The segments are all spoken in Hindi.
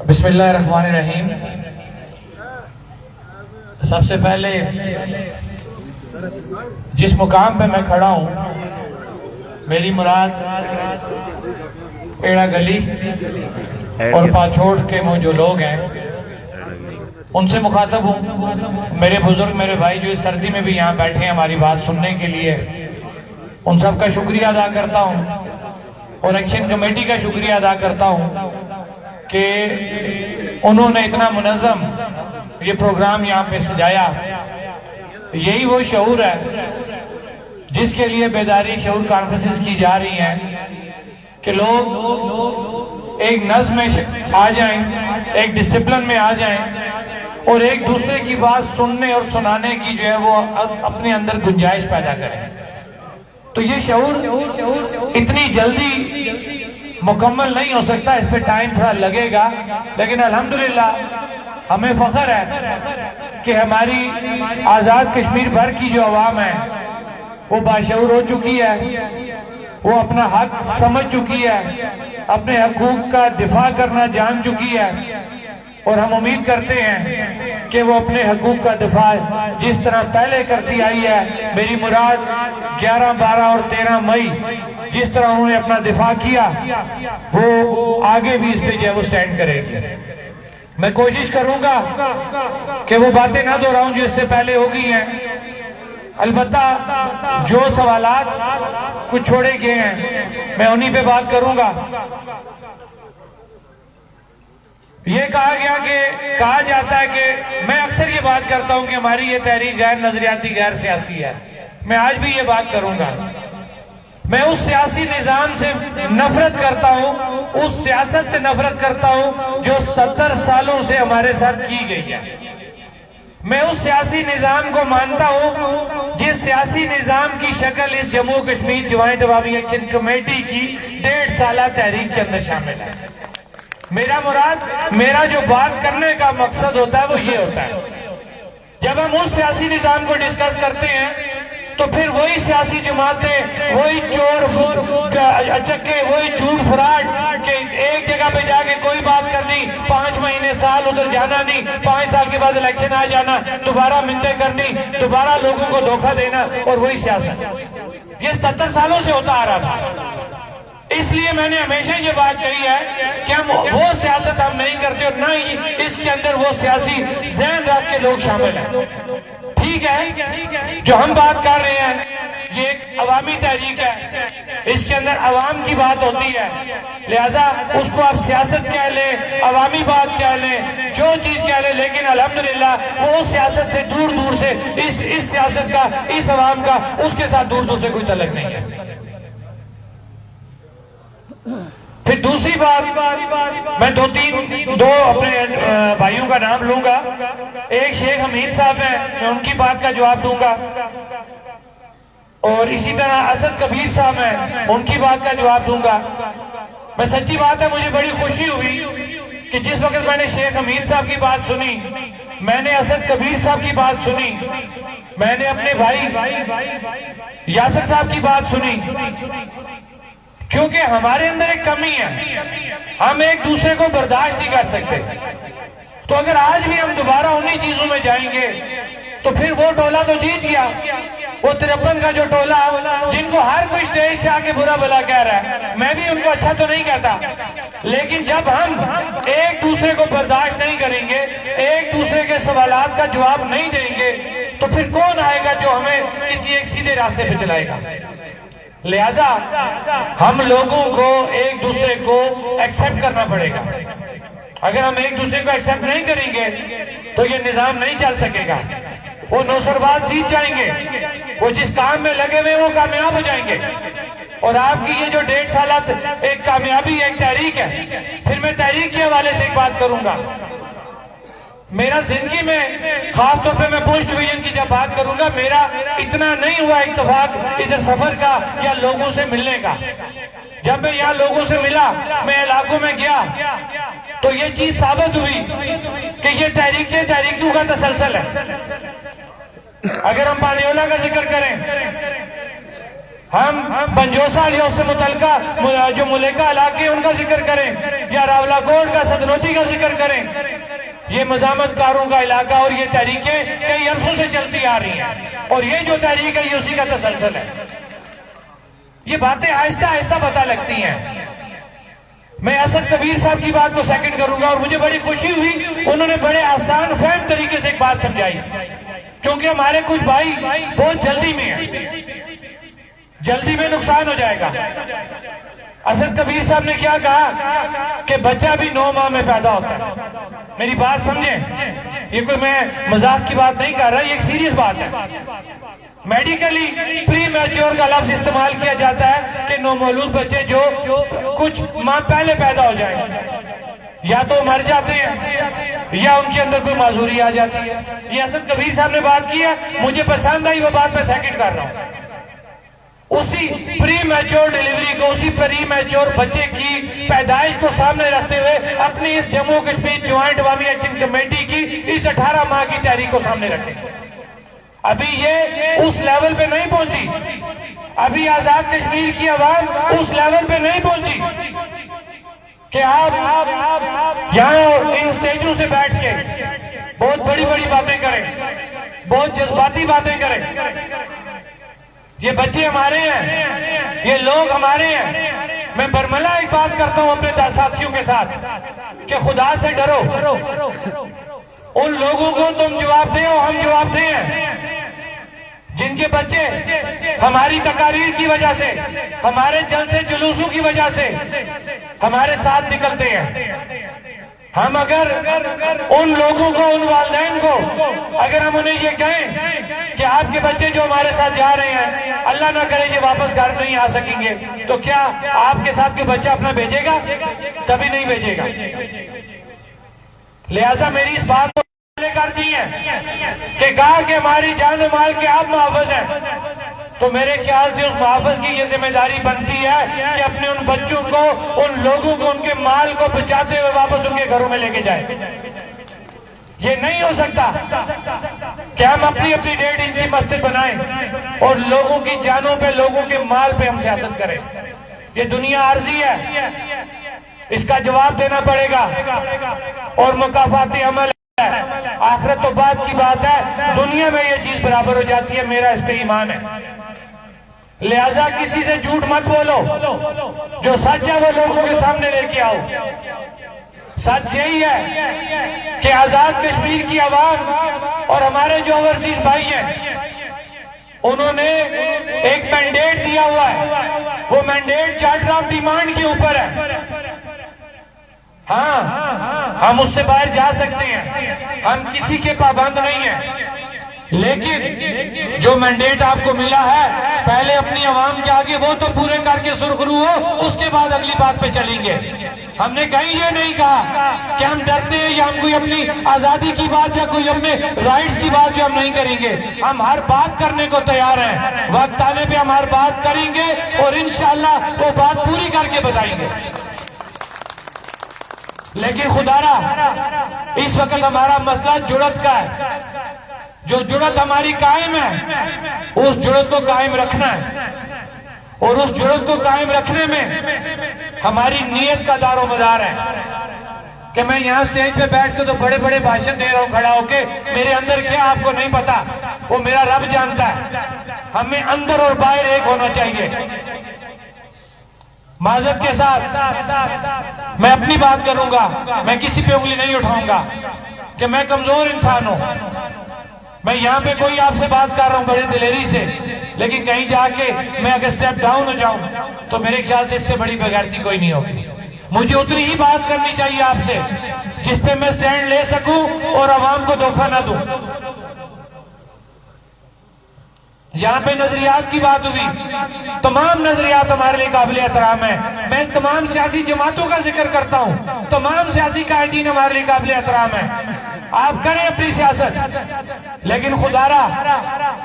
बिस्मिल्लाहिर्रहमानिर्रहीम। सबसे पहले जिस मुकाम पे मैं खड़ा हूँ, मेरी मुराद पेड़ा गली और पाछोड़ के वो जो लोग हैं उनसे मुखातब हूँ। मेरे बुजुर्ग, मेरे भाई जो इस सर्दी में भी यहाँ बैठे हैं हमारी बात सुनने के लिए, उन सब का शुक्रिया अदा करता हूँ और एक्शन कमेटी का शुक्रिया अदा करता हूँ कि उन्होंने इतना मुनज़्ज़म ये प्रोग्राम यहाँ पे सजाया। यही वो शऊर है जिसके लिए बेदारी शऊर कॉन्फ्रेंसेस की जा रही हैं कि लोग एक नज़्म में आ जाएं, एक डिसिप्लिन में आ जाएं और एक दूसरे की बात सुनने और सुनाने की जो है वो अपने अंदर गुंजाइश पैदा करें। तो ये शऊर इतनी जल्दी मुकम्मल नहीं हो सकता, इस पे टाइम थोड़ा लगेगा, लेकिन अल्हम्दुलिल्लाह हमें फख्र है कि हमारी आज़ाद कश्मीर भर की जो अवाम है वो बाशऊर हो चुकी है, वो अपना हक समझ चुकी है, अपने हकूक का दिफा करना जान चुकी है और हम उम्मीद करते हैं कि वो अपने हकूक का दिफा जिस तरह पहले करती आई है, मेरी मुराद 11, 12 और 13 मई जिस तरह उन्होंने अपना दिफा किया, वो आगे भी इस पे जो है वो स्टैंड करेगी। मैं कोशिश करूंगा कि वो बातें ना दोहराऊं जो इससे पहले हो गई हैं। अलबत्ता जो सवालात कुछ छोड़े गए हैं मैं उन्हीं पे बात करूंगा। ये कहा जाता है कि मैं अक्सर ये बात करता हूं कि हमारी ये तहरीक गैर नजरियाती, गैर सियासी है। मैं आज भी ये बात करूंगा। मैं उस सियासी निजाम से नफरत करता हूं, उस सियासत से नफरत करता हूं जो 70 सालों से हमारे साथ की गई है। मैं उस सियासी निजाम को मानता हूं जिस सियासी निजाम की शक्ल इस जम्मू कश्मीर ज्वाइंट अवामी एक्शन कमेटी की 1.5 साल तहरीक के अंदर शामिल है। मेरा जो बात करने का मकसद होता है वो ये होता है, जब हम उस सियासी निजाम को डिस्कस करते हैं तो फिर वही सियासी जमातें, वही चोर अचक्के, वही झूठ फराड के एक जगह पे जाके कोई बात करनी, 5 महीने साल उधर जाना नहीं, 5 साल के बाद इलेक्शन आ जाना, दोबारा मिन्नतें करनी, दोबारा लोगों को धोखा देना, और वही सियासत ये 70 सालों से होता आ रहा था। इसलिए मैंने हमेशा ये बात कही है कि हम वो सियासत हम नहीं करते और ना ही इसके अंदर वो सियासी ज़हन रख के लोग शामिल हैं। ठीक है, जो हम बात कर रहे हैं ये एक अवामी तहरीक है, इसके अंदर अवाम की बात होती है, लिहाजा उसको आप सियासत कह लें, अवामी बात कह लें, जो चीज कह लें, लेकिन अल्हम्दुलिल्लाह वो उस सियासत से दूर दूर से इस सियासत का, इस अवाम का उसके साथ दूर दूर से कोई तल्लुक नहीं है। फिर दूसरी बात, मैं दो अपने भाइयों का नाम लूंगा। एक शेख हमीद साहब हैं, मैं उनकी बात का जवाब दूंगा, और इसी तरह असद कबीर साहब हैं, उनकी बात का जवाब दूंगा। मैं सच्ची बात है, मुझे बड़ी खुशी हुई कि जिस वक्त मैंने शेख हमीद साहब की बात सुनी, मैंने असद कबीर साहब की बात सुनी, मैंने अपने भाई यासिर साहब की बात सुनी, क्योंकि हमारे अंदर एक कमी है, हम एक दूसरे को बर्दाश्त नहीं कर सकते। तो अगर आज भी हम दोबारा उन्हीं चीजों में जाएंगे तो फिर वो टोला तो जीत गया, वो 53 का जो टोला जिनको हर कोई स्टेज से आके बुरा भला कह रहा है, मैं भी उनको अच्छा तो नहीं कहता, लेकिन जब हम एक दूसरे को बर्दाश्त नहीं करेंगे, एक दूसरे के सवालात का जवाब नहीं देंगे, तो फिर कौन आएगा जो हमें किसी एक सीधे रास्ते पे चलाएगा। लिहाजा हम लोगों को एक दूसरे को एक्सेप्ट करना पड़ेगा। अगर हम एक दूसरे को एक्सेप्ट नहीं करेंगे तो ये निजाम नहीं चल सकेगा। वो नौसरबाज जीत जाएंगे, वो जिस काम में लगे हुए वो कामयाब हो जाएंगे। और आपकी ये जो 1.5 साल एक कामयाबी, एक तहरीक है। फिर मैं तहरीक के हवाले से एक बात करूंगा। मेरा जिंदगी में खास तौर पे मैं पोस्ट डिवीजन की जब बात करूंगा, मेरा इतना नहीं हुआ इत्तेफाक इधर सफर का या लोगों से मिलने का। जब मैं यहाँ लोगों से मिला, मैं इलाकों में गया, तो ये चीज साबित हुई कि ये तहरीकों का तसलसल है। अगर हम पानियोला का जिक्र करें, हम बंजोसा से मुतलका जो मुलेका इलाके उनका जिक्र करें, या या रावलाकोट का सदनोती का जिक्र करें, ये मजामतकारों का इलाका और ये तहरीकें कई अरसों से चलती आ रही हैं और ये जो तहरीक है ये उसी का तसलसल है। ये बातें आहिस्ता आहिस्ता पता लगती हैं। मैं असद कबीर साहब की बात को सेकंड करूंगा और मुझे बड़ी खुशी हुई, उन्होंने बड़े आसान फहम तरीके से एक बात समझाई, क्योंकि हमारे कुछ भाई बहुत जल्दी में हैं, जल्दी में नुकसान हो जाएगा। असद कबीर साहब ने क्या कहा कि बच्चा भी 9 माह में पैदा होता है। मेरी बात समझें, ये कोई मैं मजाक की बात नहीं कर रहा, ये एक सीरियस बात है। मेडिकली प्री मैच्योर का लफ्ज इस्तेमाल किया जाता है कि नौमौलूद बच्चे जो कुछ माह पहले पैदा हो जाए, या तो मर जाते हैं या उनके अंदर कोई माजूरी आ जाती है। ये असद कबीर साहब ने बात की है, मुझे पसंद आई वो बात, मैं सेकंड कर रहा हूं। उसी प्री मैच्योर डिलीवरी को, उसी प्री मैच्योर बच्चे की पैदाइश को सामने रखते हुए अपनी इस जम्मू कश्मीर ज्वाइंट अवामी एक्शन कमेटी की इस 18 माह की तहरीक को सामने रखें। अभी ये उस लेवल पे नहीं पहुंची, अभी आजाद कश्मीर की आवाम उस लेवल पे नहीं पहुंची कि आप यहां इन स्टेजों से बैठ के बहुत बड़ी बड़ी बातें करें, बहुत जज्बाती बातें करें। ये बच्चे हमारे हैं, ये लोग हमारे हैं। मैं बरमला एक बात करता हूं अपने साथियों के साथ कि खुदा से डरो, उन लोगों को तुम जवाब दे और हम जवाब दें जिनके बच्चे हमारी तकारीर की वजह से, हमारे जलसे जुलूसों की वजह से हमारे साथ निकलते हैं। हम अगर उन लोगों को, उन वालिदैन को, अगर हम उन्हें ये कहें कि आपके बच्चे जो हमारे साथ जा रहे हैं, अल्लाह ना करे ये वापस घर नहीं आ सकेंगे, तो क्या आपके साथ के बच्चा अपना भेजेगा? कभी नहीं भेजेगा। लिहाजा मेरी इस बात को कर दी है कि कहा कि हमारी जान और माल के आप मुहाफ़िज़ हैं, तो मेरे ख्याल से उस मुहाफ़िज़ की ये जिम्मेदारी बनती है कि अपने उन बच्चों को, उन लोगों को, उनके माल को बचाते हुए वापस उनके घरों में लेके जाए। ये नहीं हो सकता कि हम अपनी अपनी 1.5 इंच की मस्जिद बनाएं और लोगों की जानों पे, लोगों के माल पे हम सियासत करें। ये दुनिया आर्जी है, इसका जवाब देना पड़ेगा और मुकाफाती अमल है। आखिरत तो बात की बात है, दुनिया में ये चीज बराबर हो जाती है, मेरा इस पे ईमान है। लिहाजा किसी से झूठ मत बोलो, जो सच है वो लोगों के सामने लेके आओ। सच यही है कि आजाद कश्मीर की आवाम और हमारे जो ओवरसीज भाई हैं, उन्होंने एक मैंडेट दिया हुआ है, वो मैंडेट चार्टर ऑफ डिमांड के ऊपर है। हाँ, हम उससे बाहर जा सकते हैं, हम किसी के पाबंद नहीं हैं, लेकिन जो मैंडेट आपको मिला है, पहले अपनी आवाम के आगे वो तो पूरे करके सुरखरू हो, उसके बाद अगली बात पे चलेंगे। हमने कहीं ये नहीं कहा कि हम डरते हैं या हम कोई अपनी आजादी की बात या कोई अपने राइट्स की बात जो हम नहीं करेंगे। हम हर बात करने को तैयार हैं, वक्त आने पे हम हर बात करेंगे और इंशाअल्लाह वो बात पूरी करके बताएंगे। लेकिन खुदारा इस वक्त हमारा मसला जुड़त का है। जो जुड़त हमारी कायम है, उस जुड़त को कायम रखना है और उस जुड़त को कायम रखने में हमारी नीयत का दारोमदार है कि मैं यहां स्टेज पे बैठ के तो बड़े बड़े भाषण दे रहा हूं खड़ा होके, मेरे अंदर क्या आपको नहीं पता, वो मेरा रब जानता है। हमें अंदर और बाहर एक होना चाहिए। माजरत के साथ मैं अपनी बात करूंगा, मैं किसी पे उंगली नहीं उठाऊंगा कि मैं कमजोर इंसान हूं। मैं यहाँ पे कोई आपसे बात कर रहा हूं बड़े दिलेरी से, लेकिन कहीं जाके मैं अगर स्टेप डाउन हो जाऊं तो मेरे ख्याल से इससे बड़ी बेगैरती कोई नहीं होगी। मुझे उतनी ही बात करनी चाहिए आपसे जिस पे मैं स्टैंड ले सकूं और आवाम को धोखा ना दूं। यहाँ पे नजरियात की बात हुई, तमाम नजरियात हमारे लिए काबिल एहतराम है। मैं तमाम सियासी जमातों का जिक्र करता हूँ, तमाम सियासी कायदीन हमारे लिए काबिल एहतराम है। आप करें अपनी सियासत, लेकिन खुदारा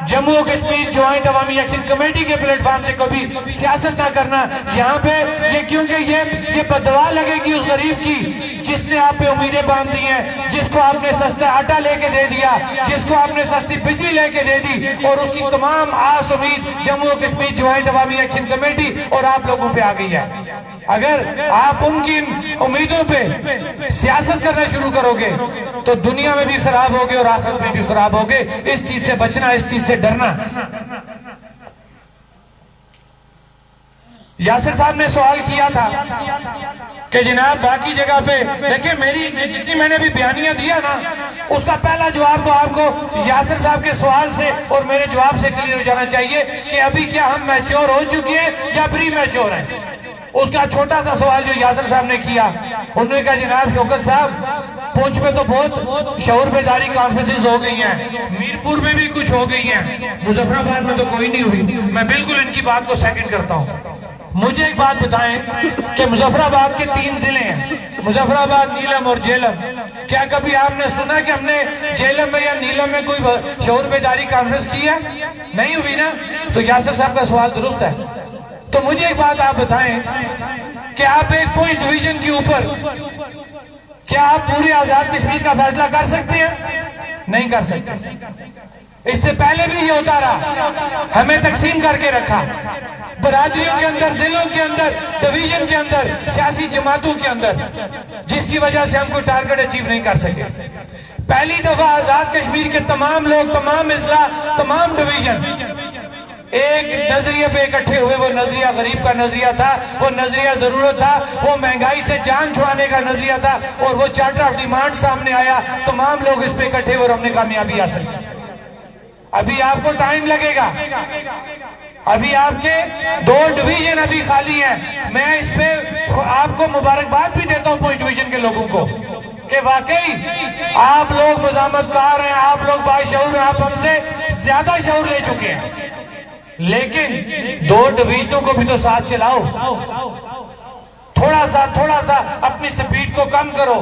जम्मू कश्मीर ज्वाइंट अवामी एक्शन कमेटी के प्लेटफॉर्म से कभी सियासत ना करना। यहाँ पे ये क्योंकि ये बदवा लगेगी उस गरीब की जिसने आप पे उम्मीदें बांध दी हैं, जिसको आपने सस्ता आटा लेके दे दिया, जिसको आपने सस्ती बिजली लेके दे दी, और उसकी तमाम आस उम्मीद जम्मू कश्मीर ज्वाइंट अवामी एक्शन कमेटी और आप लोगों पे आ गई है। अगर आप उनकी उम्मीदों पे सियासत करना शुरू करोगे तो दुनिया में भी खराब होगे और आखिरत में भी खराब होगे। इस चीज से बचना, इस चीज से डरना। यासिर साहब ने सवाल किया था कि जनाब बाकी जगह पे देखिए, मेरी जितनी मैंने भी बयानियां दिया ना, उसका पहला जवाब तो आपको यासिर साहब के सवाल से और मेरे जवाब से क्लियर हो जाना चाहिए कि अभी क्या हम मैच्योर हो चुके हैं या प्री मैच्योर हैं। उसका छोटा सा सवाल जो यासिर साहब ने किया, उन्होंने कहा जनाब शौकत साहब, पुंछ में तो बहुत शऊर बेदारी कॉन्फ्रेंसेस हो गई हैं, मीरपुर में भी कुछ हो गई हैं, मुजफ्फराबाद में तो कोई नहीं हुई। मैं बिल्कुल इनकी बात को सेकंड करता हूँ। मुझे एक बात बताएं कि मुजफ्फराबाद के 3 जिले हैं, मुजफ्फराबाद, नीलम और जेलम। क्या कभी आपने सुना कि हमने जेलम में या नीलम में कोई शऊर बेदारी कॉन्फ्रेंस की है? नहीं हुई ना। तो यासिर साहब का सवाल दुरुस्त है। तो मुझे एक बात आप बताएं कि आप एक पॉइंट डिवीजन के ऊपर क्या आप पूरे आजाद कश्मीर का फैसला कर सकते हैं? नहीं कर सकते। इससे पहले भी ये होता रहा, हमें तकसीम करके रखा बरादरियों के अंदर, जिलों के अंदर, डिवीजन के अंदर, सियासी जमातों के अंदर, जिसकी वजह से हम कोई टारगेट अचीव नहीं कर सके। पहली दफा आजाद कश्मीर के तमाम लोग, तमाम इस्ला, तमाम डिवीजन एक नजरिए पे इकट्ठे हुए। वो नजरिया गरीब का नजरिया था, वो नजरिया जरूरत था, वो महंगाई से जान छुड़ाने का नजरिया था, और वो चार्टर ऑफ डिमांड सामने आया। तमाम लोग इस पे इकट्ठे हुए और हमने कामयाबी हासिल की। अभी आपको टाइम लगेगा, अभी आपके 2 डिवीजन अभी खाली हैं। मैं इस पे आपको मुबारकबाद भी देता हूं पुंछ डिवीजन के लोगों को कि वाकई आप लोग मुजामतकार हैं, आप लोग बाशऊर हैं, आप हमसे ज्यादा शऊर ले चुके हैं। लेकिन 2 डिवीजनों को भी तो साथ चलाओ, थोड़ा सा अपनी स्पीड को कम करो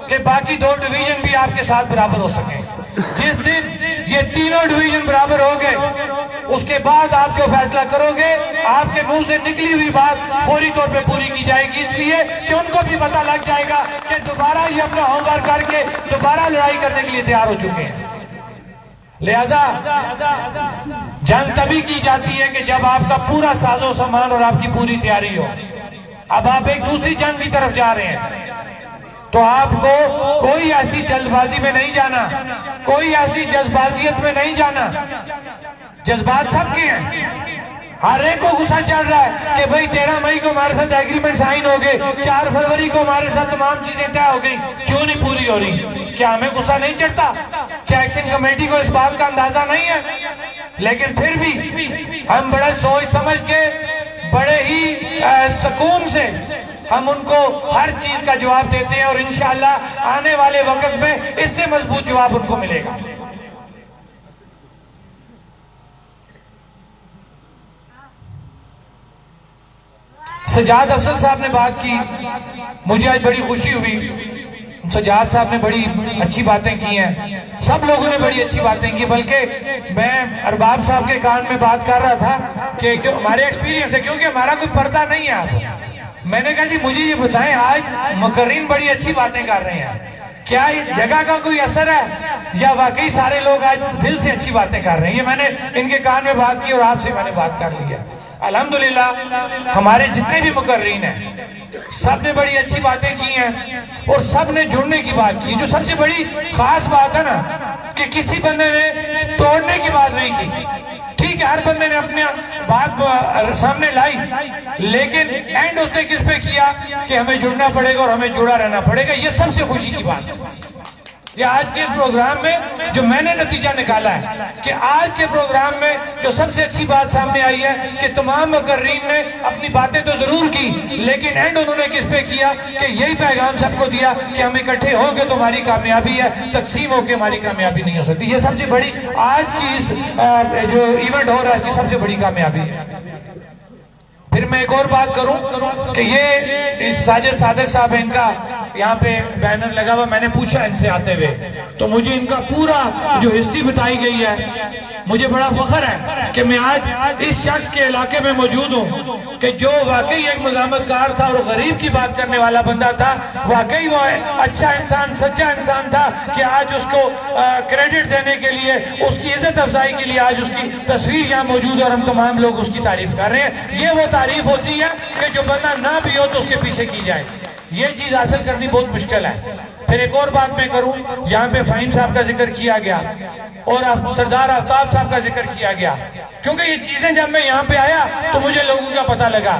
कि बाकी 2 डिवीजन भी आपके साथ बराबर हो सके। जिस दिन ये तीनों डिवीजन बराबर हो गए, उसके बाद आप जो फैसला करोगे, आपके मुंह से निकली हुई बात फौरी तौर पे पूरी की जाएगी, इसलिए कि उनको भी पता लग जाएगा कि दोबारा ये अपना होमवर्क करके दोबारा लड़ाई करने के लिए तैयार हो चुके हैं। लिहाजा जंग तभी की जाती है कि जब आपका पूरा साजो सामान और आपकी पूरी तैयारी हो। अब आप एक दूसरी जंग की तरफ जा रहे हैं, तो आपको कोई ऐसी जल्दबाजी में नहीं जाना, कोई ऐसी जज्बाजियत में नहीं जाना। जज्बात सबके हैं, हर एक को गुस्सा चढ़ रहा है कि भाई 13 मई को हमारे साथ एग्रीमेंट साइन हो गए, 4 फरवरी को हमारे साथ तमाम चीजें तय हो गई, क्यों नहीं पूरी हो रही? क्या हमें गुस्सा नहीं चढ़ता? क्या एक्शन कमेटी को इस बात का अंदाजा नहीं है? लेकिन फिर भी हम बड़े सोच समझ के, बड़े ही सुकून से हम उनको हर चीज का जवाब देते हैं, और इंशाअल्लाह आने वाले वक्त में इससे मजबूत जवाब उनको मिलेगा। सजाद अफजल साहब ने बात की, मुझे आज बड़ी खुशी हुई। सजाद साहब ने बड़ी अच्छी बातें की हैं, सब लोगों ने बड़ी अच्छी बातें की। बल्कि मैं अरबाब साहब के कान में बात कर रहा था कि हमारे एक्सपीरियंस है, क्योंकि हमारा कोई पर्दा नहीं है। आप, मैंने कहा जी मुझे ये बताएं, आज मुकर्रीन बड़ी अच्छी बातें कर रहे हैं, क्या इस जगह का कोई असर है या वाकई सारे लोग आज दिल से अच्छी बातें कर रहे हैं? ये मैंने इनके कान में बात की और आपसे मैंने बात कर लिया। अल्हम्दुलिल्लाह हमारे जितने भी मुकर्रीन हैं, सब ने बड़ी अच्छी बातें की हैं और सब ने जुड़ने की बात की। जो सबसे बड़ी खास बात है ना, कि किसी बंदे ने तोड़ने की बात नहीं की। ठीक है, हर बंदे ने अपने बात सामने लाई, लेकिन एंड उसने किस पे किया कि हमें जुड़ना पड़ेगा और हमें जुड़ा रहना पड़ेगा। ये सबसे खुशी की बात है। ये आज के इस प्रोग्राम में जो मैंने नतीजा निकाला है कि आज के प्रोग्राम में जो सबसे अच्छी बात सामने आई है कि तमाम मुकर्रीन ने अपनी बातें तो जरूर की, लेकिन एंड उन्होंने किस पे किया कि यही पैगाम सबको दिया कि हम इकट्ठे होंगे तो हमारी कामयाबी है, तकसीम होकर हमारी कामयाबी नहीं हो सकती। ये सबसे बड़ी आज की इस जो इवेंट हो रहा है, इसकी सबसे बड़ी कामयाबी है। फिर मैं एक और बात करूं कि ये साजिद सादिक साहब है, इनका यहाँ पे बैनर लगा हुआ, मैंने पूछा इनसे आते हुए तो मुझे इनका पूरा जो हिस्ट्री बताई गई है, मुझे बड़ा फख्र है कि मैं आज इस शख्स के इलाके में मौजूद हूँ कि जो वाकई एक मज़ामतगार था और गरीब की बात करने वाला बंदा था, वाकई वो अच्छा इंसान, सच्चा इंसान था कि आज उसको क्रेडिट देने के लिए, उसकी इज्जत अफजाई के लिए आज उसकी तस्वीर यहाँ मौजूद है और हम तमाम लोग उसकी तारीफ कर रहे हैं। ये वो तारीफ होती है कि जो बंदा ना भी हो तो उसके पीछे की जाए। ये चीज हासिल करनी बहुत मुश्किल है। फिर एक और बात मैं करूं, यहाँ पे फ़हीम साहब का जिक्र किया गया और सरदार आफ्ताब साहब का जिक्र किया गया, क्योंकि ये चीजें जब मैं यहाँ पे आया तो मुझे लोगों का पता लगा,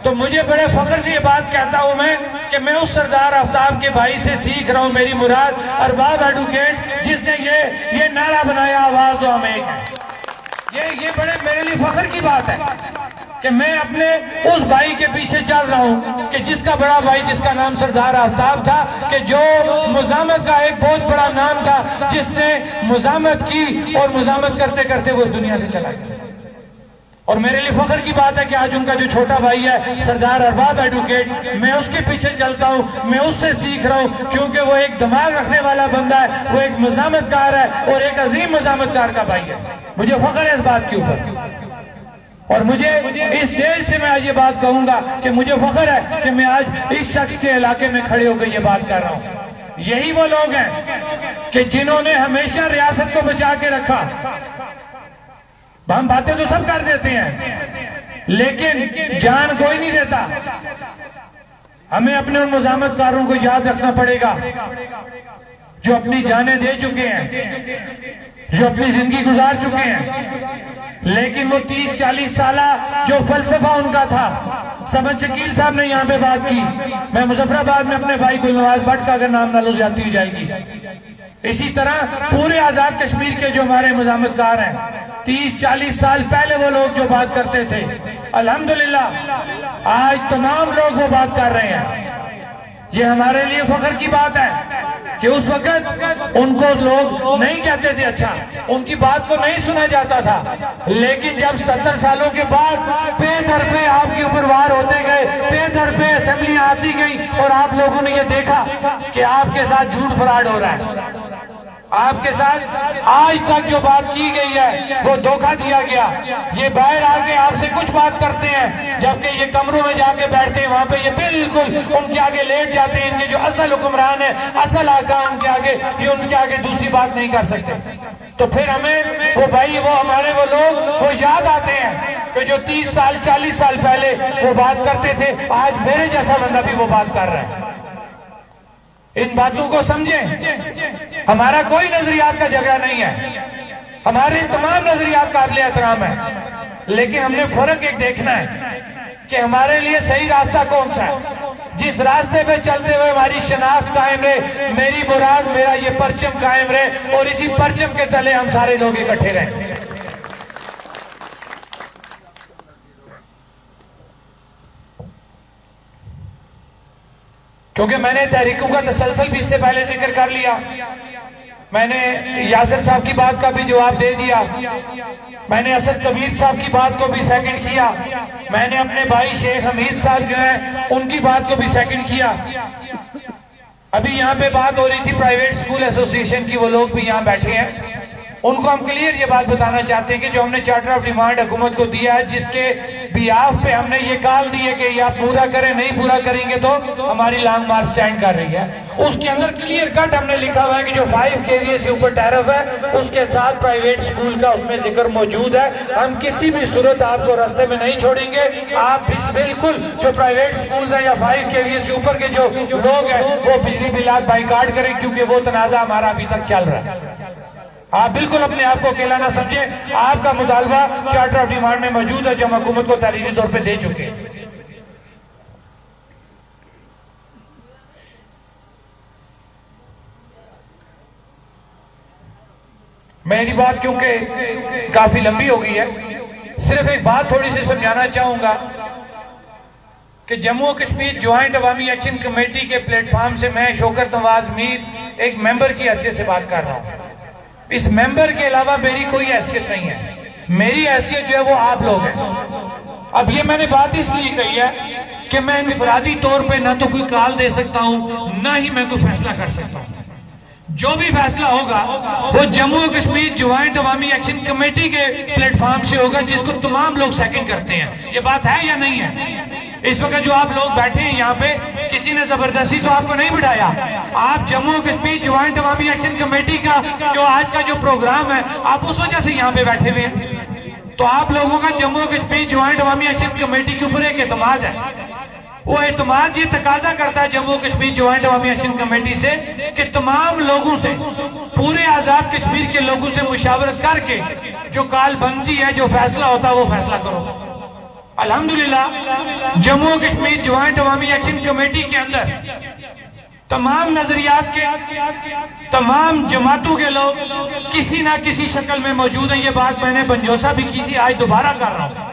तो मुझे बड़े फख्र से ये बात कहता हूं मैं कि मैं उस सरदार आफ्ताब के भाई से सीख रहा हूं। मेरी मुराद अरबाब एडवोकेट, जिसने ये नारा बनाया, आवाज दो हम एक है। ये बड़े मेरे लिए फख्र की बात है कि मैं अपने उस भाई के पीछे चल रहा हूं कि जिसका बड़ा भाई, जिसका नाम सरदार आफ्ताब था, कि जो मुजामत का एक बहुत बड़ा नाम था, जिसने मुजामत की और मुजामत करते करते वो इस दुनिया से चला गया। और मेरे लिए फख्र की बात है कि आज उनका जो छोटा भाई है सरदार अरबाब एडवोकेट, मैं उसके पीछे चलता हूं, मैं उससे सीख रहा हूं, क्योंकि वो एक दिमाग रखने वाला बंदा है, वो एक मुजामतकार है और एक अजीम मुजामतकार का भाई है। मुझे फख्र है इस बात के ऊपर और मुझे इस स्टेज से मैं आज ये बात कहूंगा कि मुझे फख्र है कि मैं आज इस शख्स के इलाके में खड़े होकर ये बात कर रहा हूं। यही वो लोग हैं कि जिन्होंने हमेशा रियासत को बचा के रखा। हम बातें तो सब कर देते हैं लेकिन जान कोई नहीं देता। हमें अपने उन मुजामतकारों को याद रखना पड़ेगा जो अपनी जानें दे चुके हैं, जो अपनी जिंदगी गुजार चुके हैं, लेकिन वो 30-40 साला जो फलसफा उनका था। समन शकील साहब ने यहाँ पे बात की, मैं मुजफ्फराबाद में अपने भाई गुलनवाज भट्ट का अगर नाम ना लो जाती हो जाएगी। इसी तरह पूरे आजाद कश्मीर के जो हमारे मुजामतकार हैं, 30-40 साल पहले वो लोग जो बात करते थे, अल्हम्दुलिल्लाह आज तमाम लोग वो बात कर रहे हैं। ये हमारे लिए फख्र की बात है कि उस वक्त उनको लोग नहीं कहते थे, अच्छा उनकी बात को नहीं सुना जाता था, लेकिन जब 77 सालों के बाद पे दर पे आपके ऊपर वार होते गए, पे दर पे असेंबलियां आती गई और आप लोगों ने ये देखा कि आपके साथ झूठ फ्रॉड हो रहा है, आपके साथ आज तक जो बात की गई है वो धोखा दिया गया। ये बाहर आके आपसे कुछ बात करते हैं, जबकि ये कमरों में जाके बैठते हैं, वहां पे ये बिल्कुल उनके आगे लेट जाते हैं। इनके जो असल हुक्मरान है, असल आका, उनके आगे ये उनके आगे दूसरी बात नहीं कर सकते। तो फिर हमें वो भाई, वो हमारे वो लोग वो याद आते हैं कि जो 30 साल 40 साल पहले वो बात करते थे, आज मेरे जैसा बंदा भी वो बात कर रहा है। इन बातों को समझें। हमारा कोई नजरियात का झगड़ा नहीं है, हमारे तमाम नजरियात काबिल एहतराम है, लेकिन हमने फर्क एक देखना है कि हमारे लिए सही रास्ता कौन सा है। जिस रास्ते पे चलते हुए हमारी शनाख्त कायम रहे, मेरी मुराद, मेरा ये परचम कायम रहे और इसी परचम के तले हम सारे लोग इकट्ठे रहें। क्योंकि मैंने तहरीकों का तसलसल भी इससे पहले जिक्र कर लिया, मैंने यासिर साहब की बात का भी जवाब दे दिया, मैंने असद कबीर साहब की बात को भी सेकंड किया, मैंने अपने भाई शेख हमीद साहब जो हैं उनकी बात को भी सेकंड किया। अभी यहाँ पे बात हो रही थी प्राइवेट स्कूल एसोसिएशन की, वो लोग भी यहाँ बैठे हैं, उनको हम क्लियर ये बात बताना चाहते हैं कि जो हमने चार्टर ऑफ डिमांड हुकूमत को दिया है, जिसके बिहाफ पे हमने ये कॉल दी है कि ये आप पूरा करें, नहीं पूरा करेंगे तो हमारी लॉन्ग मार्च स्टैंड कर रही है, उसके अंदर क्लियर कट हमने लिखा हुआ है कि जो 5 KVA से ऊपर टैरिफ है उसके साथ प्राइवेट स्कूल का उसमें जिक्र मौजूद है। हम किसी भी सूरत आपको रास्ते में नहीं छोड़ेंगे। आप बिल्कुल जो प्राइवेट स्कूल है या 5 KVA से ऊपर के जो लोग हैं वो बिजली बिलात बाइकाट करें, क्योंकि वो तनाजा हमारा अभी तक चल रहा है। आप बिल्कुल अपने आप को अकेला ना समझें, आपका मुतालबा चार्टर ऑफ डिमांड में मौजूद है जो हम हुकूमत को तहरीरी तौर पे दे चुके हैं। मेरी बात क्योंकि काफी लंबी हो गई है, सिर्फ एक बात थोड़ी सी समझाना चाहूंगा कि जम्मू और कश्मीर ज्वाइंट अवामी एक्शन कमेटी के प्लेटफॉर्म से मैं शौकत नवाज मीर एक मेंबर की हैसियत से बात कर रहा हूं। इस मेंबर के अलावा मेरी कोई हैसियत नहीं है, मेरी हैसियत जो है वो आप लोग हैं। अब ये मैंने बात इसलिए कही है कि मैं इनफरादी तौर पे ना तो कोई कॉल दे सकता हूं, ना ही मैं कोई फैसला कर सकता हूं। जो भी फैसला होगा वो जम्मू और कश्मीर ज्वाइंट अवामी एक्शन कमेटी के प्लेटफॉर्म से होगा, जिसको तमाम लोग सेकंड करते हैं। ये बात है या नहीं है? इस वक्त जो आप लोग बैठे हैं यहाँ पे, किसी ने जबरदस्ती तो आपको नहीं बिठाया। आप जम्मू और कश्मीर ज्वाइंट अवामी एक्शन कमेटी का जो आज का जो प्रोग्राम है, आप उस वजह से यहाँ पे बैठे हुए हैं। तो आप लोगों का जम्मू और कश्मीर ज्वाइंट अवामी एक्शन कमेटी के ऊपर एक एतमाद है। वो एतमाद ये तकाजा करता है जम्मू कश्मीर ज्वाइंट अवामी एक्शन कमेटी से कि तमाम लोगों से, पूरे आजाद कश्मीर के लोगों से मुशावरत करके जो काल बनती है, जो फैसला होता है, वो फैसला करो। अल्हम्दुलिल्लाह जम्मू कश्मीर ज्वाइंट अवामी एक्शन कमेटी के अंदर तमाम नजरियात के, तमाम जमातों के लोग किसी ना किसी शक्ल में मौजूद हैं। ये बात मैंने बंजोसा भी की थी, आज दोबारा कर रहा हूं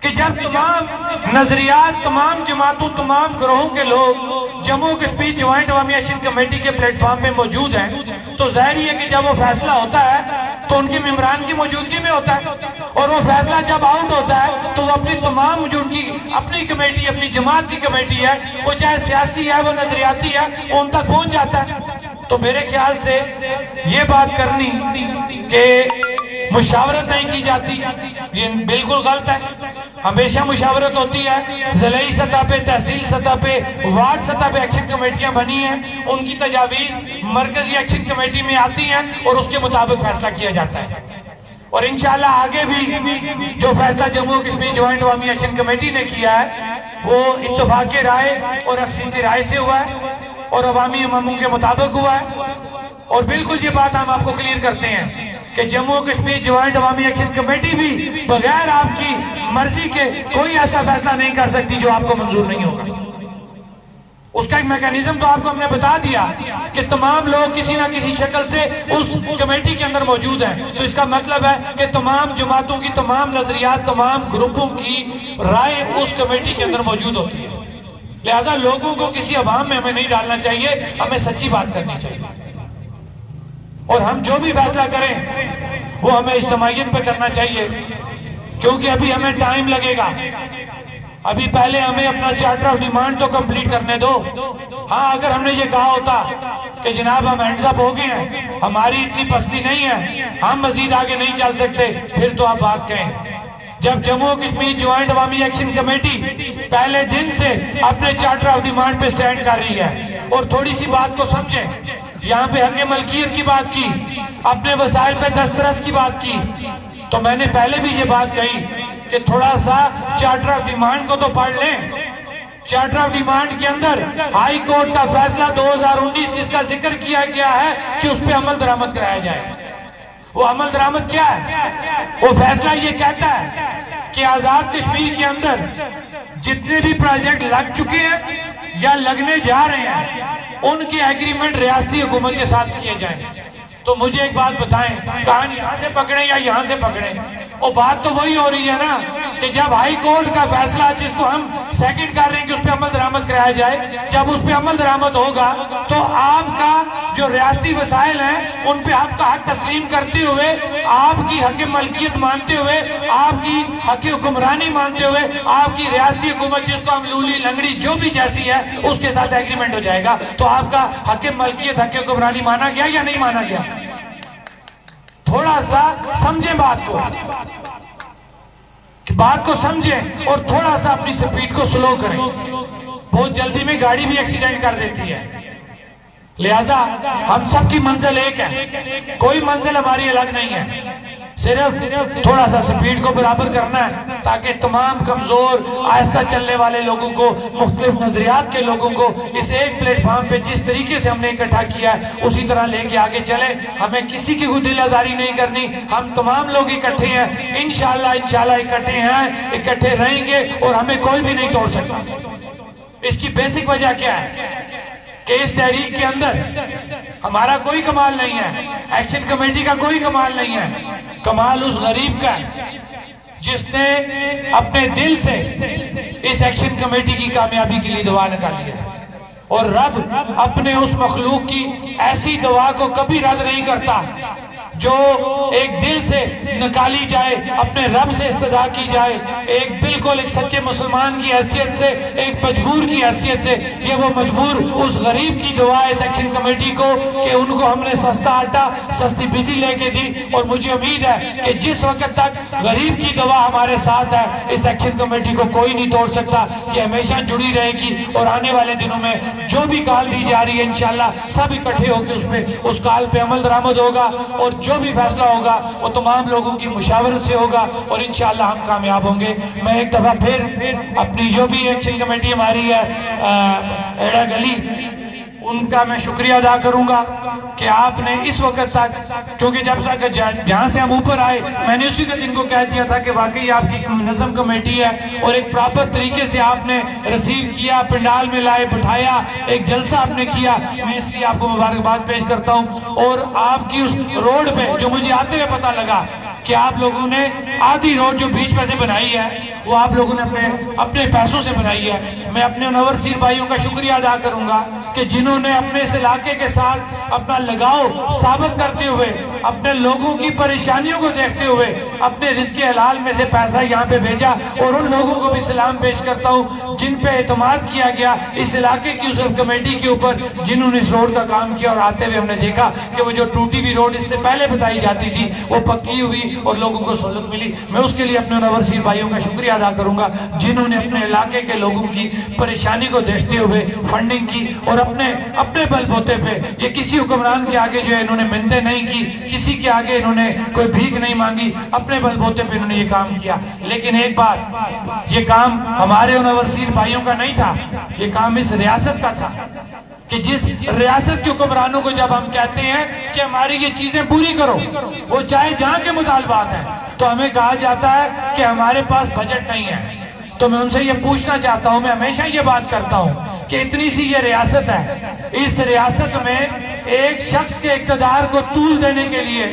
कि जब तमाम नजरियात, तमाम जमातों, तमाम ग्रोहों के लोग जम्मू कश्मीर ज्वाइंट अवामी एक्शन कमेटी के प्लेटफॉर्म पे मौजूद हैं, तो जाहिर है कि जब वो फैसला होता है तो उनके मेंबरान की मौजूदगी में होता है, और वो फैसला जब आउट होता है तो वो अपनी तमाम जो उनकी अपनी कमेटी, अपनी जमात की कमेटी है, वो चाहे सियासी है, वो नजरियाती है, वो उन तक पहुंच जाता है। तो मेरे ख्याल से ये बात करनी कि मुशावरत नहीं की जाती, ये बिल्कुल गलत है। हमेशा मुशावरत होती है। जिलाई सतह पे, तहसील सतह पे, वार्ड सतह पे एक्शन कमेटियां बनी हैं, उनकी तजावीज मरकजी एक्शन कमेटी में आती हैं और उसके मुताबिक फैसला किया जाता है। और इंशाल्लाह आगे भी जो फैसला जम्मू कश्मीर ज्वाइंट अवामी एक्शन कमेटी ने किया है वो इत्तफाक राय और अक्सरियती राय से हुआ है और अवामी इमामों के मुताबिक हुआ है। और बिल्कुल ये बात हम आपको क्लियर करते हैं कि जम्मू कश्मीर ज्वाइंट अवामी एक्शन कमेटी भी बगैर आपकी मर्जी के कोई ऐसा फैसला नहीं कर सकती जो आपको मंजूर नहीं होगा। उसका एक मैकेनिज्म तो आपको हमने बता दिया कि तमाम लोग किसी ना किसी शक्ल से उस कमेटी के अंदर मौजूद हैं। तो इसका मतलब है कि तमाम जमातों की, तमाम नजरियात, तमाम ग्रुपों की राय उस कमेटी के अंदर मौजूद होती है। लिहाजा लोगों को किसी अवाम में हमें नहीं डालना चाहिए, हमें सच्ची बात करनी चाहिए। और हम जो भी फैसला करें वो हमें इज्तिमाइयत पे करना चाहिए, क्योंकि अभी हमें टाइम लगेगा। अभी पहले हमें अपना चार्टर ऑफ डिमांड तो कंप्लीट करने दो। हाँ, अगर हमने ये कहा होता कि जनाब हम हैंड्स अप हो गए हैं, हमारी इतनी पसली नहीं है, हम मजीद आगे नहीं चल सकते, फिर तो आप बात कहें। जब जम्मू कश्मीर ज्वाइंट अवामी एक्शन कमेटी पहले दिन से अपने चार्टर ऑफ डिमांड पे स्टैंड कर रही है, और थोड़ी सी बात को समझें, यहाँ पे हक मलकियत की बात की, अपने वसाइल पे दस्तरस की बात की, तो मैंने पहले भी ये बात कही कि थोड़ा सा चार्टर ऑफ डिमांड को तो पढ़ लें। चार्टर ऑफ डिमांड के अंदर हाई कोर्ट का फैसला 2019 जिसका जिक्र किया गया है कि उस पर अमल दरामद कराया जाए। वो अमल दरामद क्या है? वो फैसला ये कहता है कि आजाद कश्मीर के अंदर जितने भी प्रोजेक्ट लग चुके हैं या लगने जा रहे हैं, उनके एग्रीमेंट रियासती हुकूमत के साथ किए जाएं। तो मुझे एक बात बताएं, कान यहाँ से पकड़े या यहाँ से पकड़े, वो बात तो वही हो रही है ना कि जब हाई कोर्ट का फैसला, जिसको हम सेकंड कर रहे हैं कि उस पर अमल दरामद कराया जाए, जब उस पर अमल दरामद होगा तो आपका जो रियासती वसाइल हैं उन पे आपका हक तस्लीम करते हुए, आपकी हक मलकियत मानते हुए, आपकी हक हुक्मरानी मानते हुए, आपकी रियासती हुकूमत जिसको हम लूली लंगड़ी जो भी जैसी है उसके साथ एग्रीमेंट हो जाएगा। तो आपका हक मलकियत, हक हुक्मरानी माना गया या नहीं माना गया? थोड़ा सा समझें बात को समझें और थोड़ा सा अपनी स्पीड को स्लो करें। बहुत जल्दी में गाड़ी भी एक्सीडेंट कर देती है। लिहाजा हम सबकी मंजिल एक है, कोई मंजिल हमारी अलग नहीं है, सिर्फ थोड़ा सा स्पीड को बराबर करना है ताकि तमाम कमजोर, आहिस्ता चलने वाले लोगों को, मुख्तलिफ नजरियात के लोगों को इस एक प्लेटफॉर्म पे जिस तरीके से हमने इकट्ठा किया है उसी तरह लेके आगे चले। हमें किसी की कोई दिल आजारी नहीं करनी, हम तमाम लोग इकट्ठे हैं, इंशाल्लाह इकट्ठे हैं, इकट्ठे रहेंगे और हमें कोई भी नहीं तोड़ सकता। इसकी बेसिक वजह क्या है कि इस तहरीक के अंदर हमारा कोई कमाल नहीं है, एक्शन कमेटी का कोई कमाल नहीं है, कमाल उस गरीब का है जिसने अपने दिल से इस एक्शन कमेटी की कामयाबी के लिए दुआ निकाली है। और रब अपने उस मखलूक की ऐसी दुआ को कभी रद्द नहीं करता जो एक दिल से निकाली जाए, अपने रब से इस्तदा की जाए, एक बिल्कुल एक सच्चे मुसलमान की हैसियत से, एक मजबूर की हैसियत से। ये वो मजबूर उस गरीब की दुआ है सेक्शन कमेटी को कि उनको हमने सस्ता आटा, सस्ती बिजली लेके दी। और मुझे उम्मीद है कि जिस वक्त तक गरीब की दुआ हमारे साथ है, इस सेक्शन कमेटी को कोई नहीं तोड़ सकता, कि हमेशा जुड़ी रहेगी। और आने वाले दिनों में जो भी कॉल दी जा रही है इंशाल्लाह सब इकट्ठे होकर उस कॉल पे अमल दरामद होगा, और जो भी फैसला होगा वो तमाम लोगों की मुशावरत से होगा, और इंशाल्लाह हम कामयाब होंगे। मैं एक दफा फिर अपनी जो भी एक्शन कमेटी हमारी है एड़ा गली, उनका मैं शुक्रिया अदा करूंगा कि आपने इस वक्त तक, क्योंकि जब तक जहां से हम ऊपर आए, मैंने उसी दिन इनको कह दिया था कि वाकई आपकी नज़म कमेटी है, और एक प्रॉपर तरीके से आपने रिसीव किया, पंडाल में लाए, बिठाया, एक जलसा आपने किया। मैं इसलिए आपको मुबारकबाद पेश करता हूं। और आपकी उस रोड पे जो मुझे आते हुए पता लगा कि आप लोगों ने आधी रोड जो बीच में से बनाई है वो आप लोगों ने अपने पैसों से बनाई है। मैं अपने नवरसीर भाइयों का शुक्रिया अदा करूंगा कि जिन्होंने अपने इस इलाके के साथ अपना लगाव साबित करते हुए, अपने लोगों की परेशानियों को देखते हुए अपने रिज़्क़े हलाल में से पैसा यहाँ पे भेजा। और उन लोगों को भी सलाम पेश करता हूँ जिन पे एतमाद किया गया इस इलाके की उस कमेटी के ऊपर, जिन्होंने इस रोड का काम किया। और आते हुए हमने देखा कि वो जो टूटी हुई रोड इससे पहले बताई जाती थी वो पक्की हुई और लोगों को सहूलत मिली। मैं उसके लिए अपने नवरसीर भाइयों का शुक्रिया अदा करूंगा जिन्होंने अपने इलाके के लोगों की परेशानी को देखते हुए फंडिंग की, और अपने बलबूते पे, ये किसी हुक्मरान के आगे जो है इन्होंने मिन्नतें नहीं की, किसी के आगे इन्होंने कोई भीख नहीं मांगी, अपने बलबूते पे इन्होंने ये काम किया। लेकिन एक बात, ये काम हमारे नवरसीर भाइयों का नहीं था, ये काम इस रियासत का था कि जिस रियासत के हुक्मरानों को जब हम कहते हैं कि हमारी ये चीजें पूरी करो, वो चाहे जहां के मुतालबात हैं, तो हमें कहा जाता है कि हमारे पास बजट नहीं है। तो मैं उनसे ये पूछना चाहता हूं, मैं हमेशा ये बात करता हूं कि इतनी सी ये रियासत है, इस रियासत में एक शख्स के इक़्तिदार को तूल देने के लिए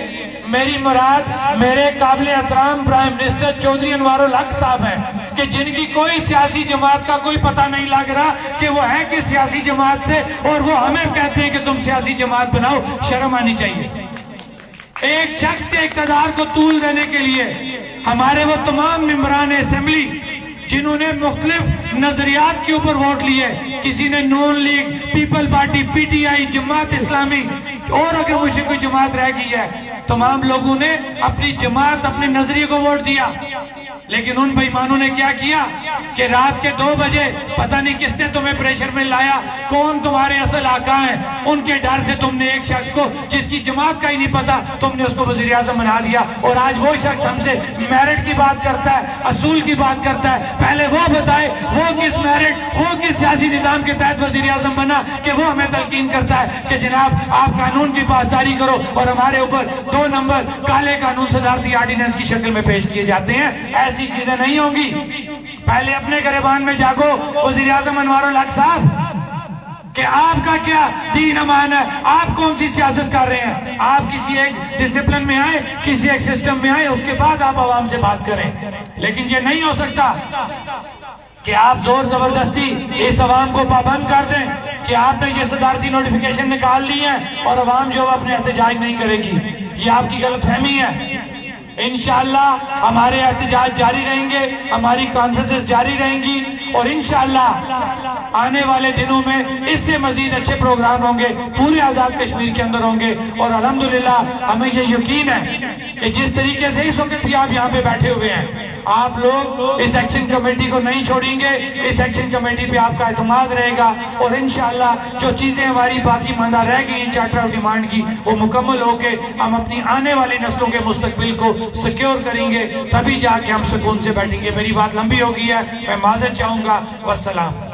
मेरी मुराद मेरे काबिल एहतराम प्राइम मिनिस्टर चौधरी अनवारुल हक साहब हैं, कि जिनकी कोई सियासी जमात का कोई पता नहीं लग रहा कि वो है किस सियासी जमात से, और वो हमें कहते हैं कि तुम सियासी जमात बनाओ। शर्म आनी चाहिए। एक शख्स के इक़्तिदार को तूल देने के लिए हमारे वो तमाम मेंबरान असेंबली जिन्होंने मुख्तलिफ नजरियात के ऊपर वोट लिए, किसी ने नून league, people party, PTI, Jamaat Islami, और अगर मुझे कोई जमात रह गई है, तमाम लोगों ने अपनी जमात, अपने नजरिए को वोट दिया। लेकिन उन बेईमानों ने क्या किया कि रात के 2 बजे पता नहीं किसने तुम्हें प्रेशर में लाया, कौन तुम्हारे असल आका हैं, उनके डर से तुमने एक शख्स को जिसकी जमात का ही नहीं पता, तुमने उसको वजीर आजम बना दिया। और आज वो शख्स हमसे मेरिट की बात करता है, असूल की बात करता है। पहले वो बताए वो किस मेरिट, वो किस सियासी निजाम के तहत वजीर आजम बना कि वो हमें तलकीन करता है कि जनाब आप कानून की पासदारी करो, और हमारे ऊपर 2 नंबर काले कानून सदारती ऑर्डिनेंस की शक्ल में पेश किए जाते हैं। ऐसी चीजें नहीं होंगी। पहले अपने गिरबान में जागो वज़ीर आज़म अनवारुल हक साहब कि आपका क्या दीन अमान है, आप कौन सी सियासत कर रहे हैं। आप किसी एक डिसिप्लिन में आए, किसी एक सिस्टम में आए, उसके बाद आप आवाम से बात करें। लेकिन ये नहीं हो सकता कि आप जोर जबरदस्ती इस अवाम को पाबंद कर दें कि आपने ये सदारती नोटिफिकेशन निकाल ली है और अवाम जो अपने एहतजाज नहीं करेगी। ये आपकी गलतफहमी है। इंशाअल्लाह हमारे एहतजाज जारी रहेंगे, हमारी कॉन्फ्रेंसेस जारी रहेंगी, और इंशाअल्लाह आने वाले दिनों में इससे मजीद अच्छे प्रोग्राम होंगे, पूरे आजाद कश्मीर के अंदर होंगे। और अल्हम्दुलिल्लाह हमें ये यकीन है कि जिस तरीके से इस वक्त भी आप यहाँ पे बैठे हुए हैं, आप लोग इस एक्शन कमेटी को नहीं छोड़ेंगे, इस एक्शन कमेटी पे आपका एतमाद रहेगा, और इंशाअल्लाह जो चीजें हमारी बाकी मंदा रह गई हैं चार्टर ऑफ डिमांड की, वो मुकम्मल होके हम अपनी आने वाली नस्लों के मुस्तकबिल को सिक्योर करेंगे, तभी जाके हम सुकून से बैठेंगे। मेरी बात लंबी हो गई है, मैं माजरत चाहूंगा। वस्सलाम।